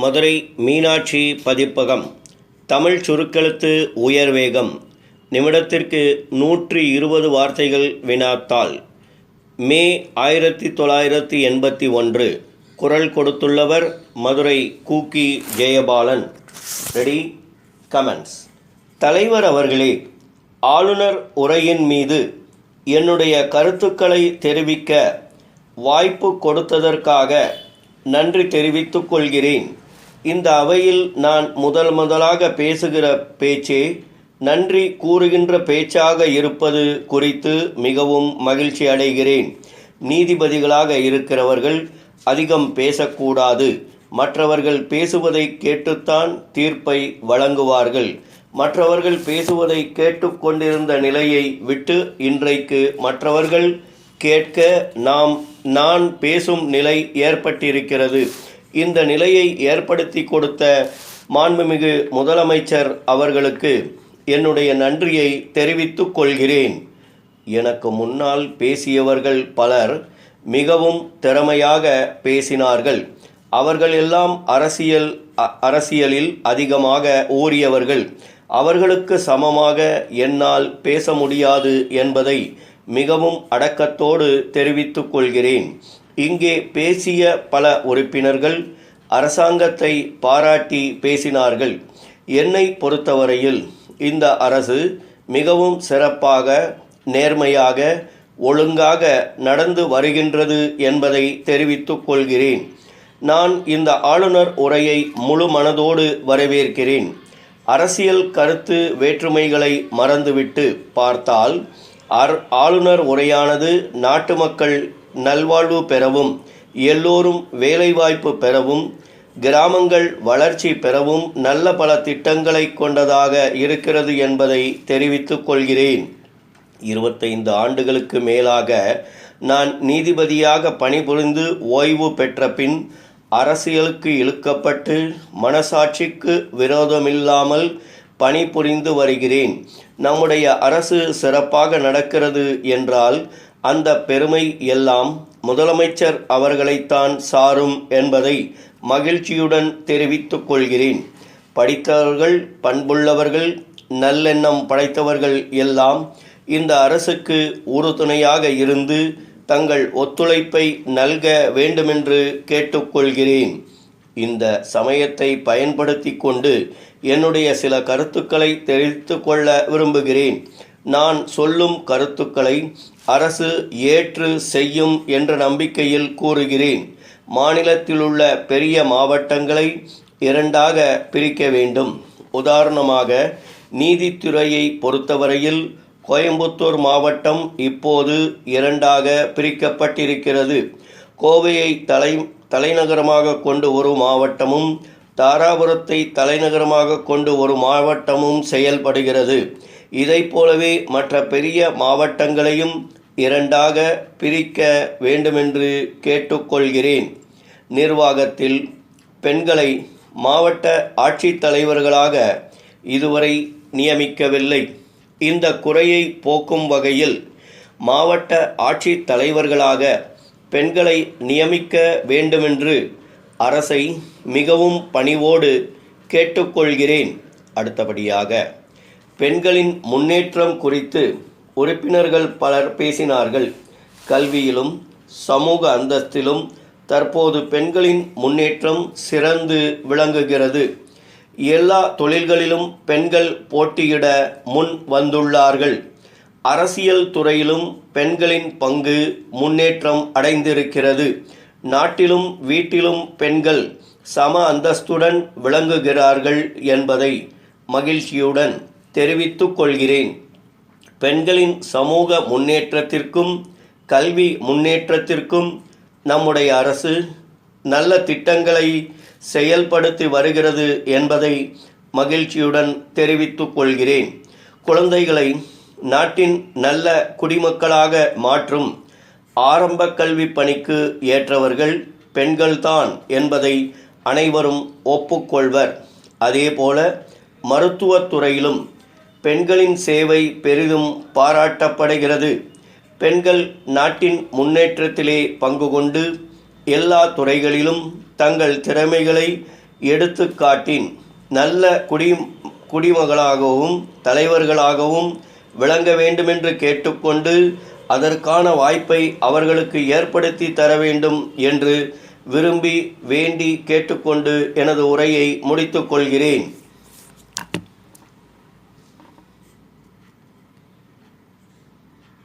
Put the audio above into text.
மதுரை மீனாட்சி பதிப்பகம். தமிழ் சுருக்கெழுத்து உயர்வேகம். நிமிடத்திற்கு 120 வார்த்தைகள் வினாத்தாள். மே 1981. குரல் கொடுத்துள்ளவர் மதுரை கூக்கி ஜெயபாலன். ரெடி? கமெண்ட்ஸ். தலைவர் அவர்களே, ஆளுநர் உரையின் மீது என்னுடைய கருத்துக்களை தெரிவிக்க வாய்ப்பு கொடுத்ததற்காக நன்றி தெரிவித்துக் கொள்கிறேன். இந்த அவையில் நான் முதலாக பேசுகிற பேச்சே நன்றி கூறுகின்ற பேச்சாக இருப்பது குறித்து மிகவும் மகிழ்ச்சி அடைகிறேன். நீதிபதிகளாக இருக்கிறவர்கள் அதிகம் பேசக்கூடாது. மற்றவர்கள் பேசுவதை கேட்டுத்தான் தீர்ப்பை வழங்குவார்கள். மற்றவர்கள் பேசுவதை கேட்டுக்கொண்டிருந்த நிலையை விட்டு இன்றைக்கு மற்றவர்கள் கேட்க நான் பேசும் நிலை ஏற்பட்டிருக்கிறது. இந்த நிலையை ஏற்படுத்தி கொடுத்த மாண்புமிகு முதலமைச்சர் அவர்களுக்கு என்னுடைய நன்றியை தெரிவித்துக் கொள்கிறேன். எனக்கு முன்னால் பேசியவர்கள் பலர் மிகவும் திறமையாக பேசினார்கள். அவர்கள் எல்லாம் அரசியலில் அதிகமாக ஊறியவர்கள். அவர்களுக்கு சமமாக என்னால் பேச முடியாது என்பதை மிகவும் அடக்கத்தோடு தெரிவித்துக் கொள்கிறேன். இங்கே பேசிய பல உறுப்பினர்கள் அரசாங்கத்தை பாராட்டி பேசினார்கள். என்னை பொறுத்தவரையில் இந்த அரசு மிகவும் சிறப்பாக, நேர்மையாக, ஒழுங்காக நடந்து வருகின்றது என்பதை தெரிவித்துக் கொள்கிறேன். நான் இந்த ஆளுநர் உரையை முழு மனதோடு வரவேற்கிறேன். அரசியல் கருத்து வேற்றுமைகளை மறந்துவிட்டு பார்த்தால் ஆளுநர் உரையானது நாட்டு மக்கள் நல்வாழ்வு பெறவும், எல்லோரும் வேலைவாய்ப்பு பெறவும், கிராமங்கள் வளர்ச்சி பெறவும் நல்ல பல திட்டங்களை கொண்டதாக இருக்கிறது என்பதை தெரிவித்துக் கொள்கிறேன். 25 ஆண்டுகளுக்கு மேலாக நான் நீதிபதியாக பணிபுரிந்து ஓய்வு பெற்ற பின் அரசியலுக்கு இழுக்கப்பட்டு மனசாட்சிக்கு விரோதமில்லாமல் பணிபுரிந்து வருகிறேன். நம்முடைய அரசு சிறப்பாக நடக்கிறது என்றால் அந்த பெருமை எல்லாம் முதலமைச்சர் அவர்களைத்தான் சாரும் என்பதை மகிழ்ச்சியுடன் தெரிவித்துக் கொள்கிறேன். படித்தவர்கள், பண்புள்ளவர்கள், நல்லெண்ணம் படைத்தவர்கள் எல்லாம் இந்த அரசுக்கு உறுதுணையாக இருந்து தங்கள் ஒத்துழைப்பை நல்க வேண்டுமென்று கேட்டுக்கொள்கிறேன். இந்த சமயத்தை பயன்படுத்தி கொண்டு என்னுடைய சில கருத்துக்களை தெரிவித்து கொள்ள விரும்புகிறேன். நான் சொல்லும் கருத்துக்களை அரசு ஏற்று செய்யும் என்ற நம்பிக்கையில் கூறுகிறேன். மாநிலத்திலுள்ள பெரிய மாவட்டங்களை 2ஆக பிரிக்க வேண்டும். உதாரணமாக, நீதித்துறையை பொறுத்தவரையில் கோயம்புத்தூர் மாவட்டம் இப்போது 2ஆக பிரிக்கப்பட்டிருக்கிறது. கோவையை தலைநகரமாக கொண்டு ஒரு மாவட்டமும், தாராபுரத்தை தலைநகரமாக கொண்டு ஒரு மாவட்டமும் செயல்படுகிறது. இதை போலவே மற்ற பெரிய மாவட்டங்களையும் 2ஆக பிரிக்க வேண்டுமென்று கேட்டுக்கொள்கிறேன். நிர்வாகத்தில் பெண்களை மாவட்ட ஆட்சித்தலைவர்களாக இதுவரை நியமிக்கவில்லை. இந்த குறையை போக்கும் வகையில் மாவட்ட ஆட்சித்தலைவர்களாக பெண்களை நியமிக்க வேண்டுமென்று அரசை மிகவும் பணிவோடு கேட்டுக்கொள்கிறேன். அடுத்தபடியாக, பெண்களின் முன்னேற்றம் குறித்து உறுப்பினர்கள் பலர் பேசினார்கள். கல்வியிலும் சமூக அந்தஸ்திலும் தற்போது பெண்களின் முன்னேற்றம் சிறந்து விளங்குகிறது. எல்லா தொழில்களிலும் பெண்கள் போட்டியிட முன் வந்துள்ளார்கள். அரசியல் துறையிலும் பெண்களின் பங்கு முன்னேற்றம் அடைந்திருக்கிறது. நாட்டிலும் வீட்டிலும் பெண்கள் சம அந்தஸ்துடன் விளங்குகிறார்கள் என்பதை மகிழ்ச்சியுடன் தெரிவித்துக் கொள்கிறேன். பெண்களின் சமூக முன்னேற்றத்திற்கும் கல்வி முன்னேற்றத்திற்கும் நம்முடைய அரசு நல்ல திட்டங்களை செயல்படுத்தி வருகிறது என்பதை மகிழ்ச்சியுடன் தெரிவித்துக் கொள்கிறேன். குழந்தைகளை நாட்டின் நல்ல குடிமக்களாக மாற்றும் ஆரம்ப கல்வி பணிக்கு ஏற்றவர்கள் பெண்கள்தான் என்பதை அனைவரும் ஒப்புக்கொள்வர். அதேபோல மருத்துவத்துறையிலும் பெண்களின் சேவை பெரிதும் பாராட்டப்படுகிறது. பெண்கள் நாட்டின் முன்னேற்றத்திலே பங்கு கொண்டு எல்லா துறைகளிலும் தங்கள் திறமைகளை எடுத்துக்காட்டின் நல்ல குடிமகளாகவும் தலைவர்களாகவும் விளங்க வேண்டுமென்று கேட்டுக்கொண்டு அதற்கான வாய்ப்பை அவர்களுக்கு ஏற்படுத்தி தர வேண்டும் என்று விரும்பி வேண்டி கேட்டுக்கொண்டு எனது உரையை முடித்துக் கொள்கிறேன்.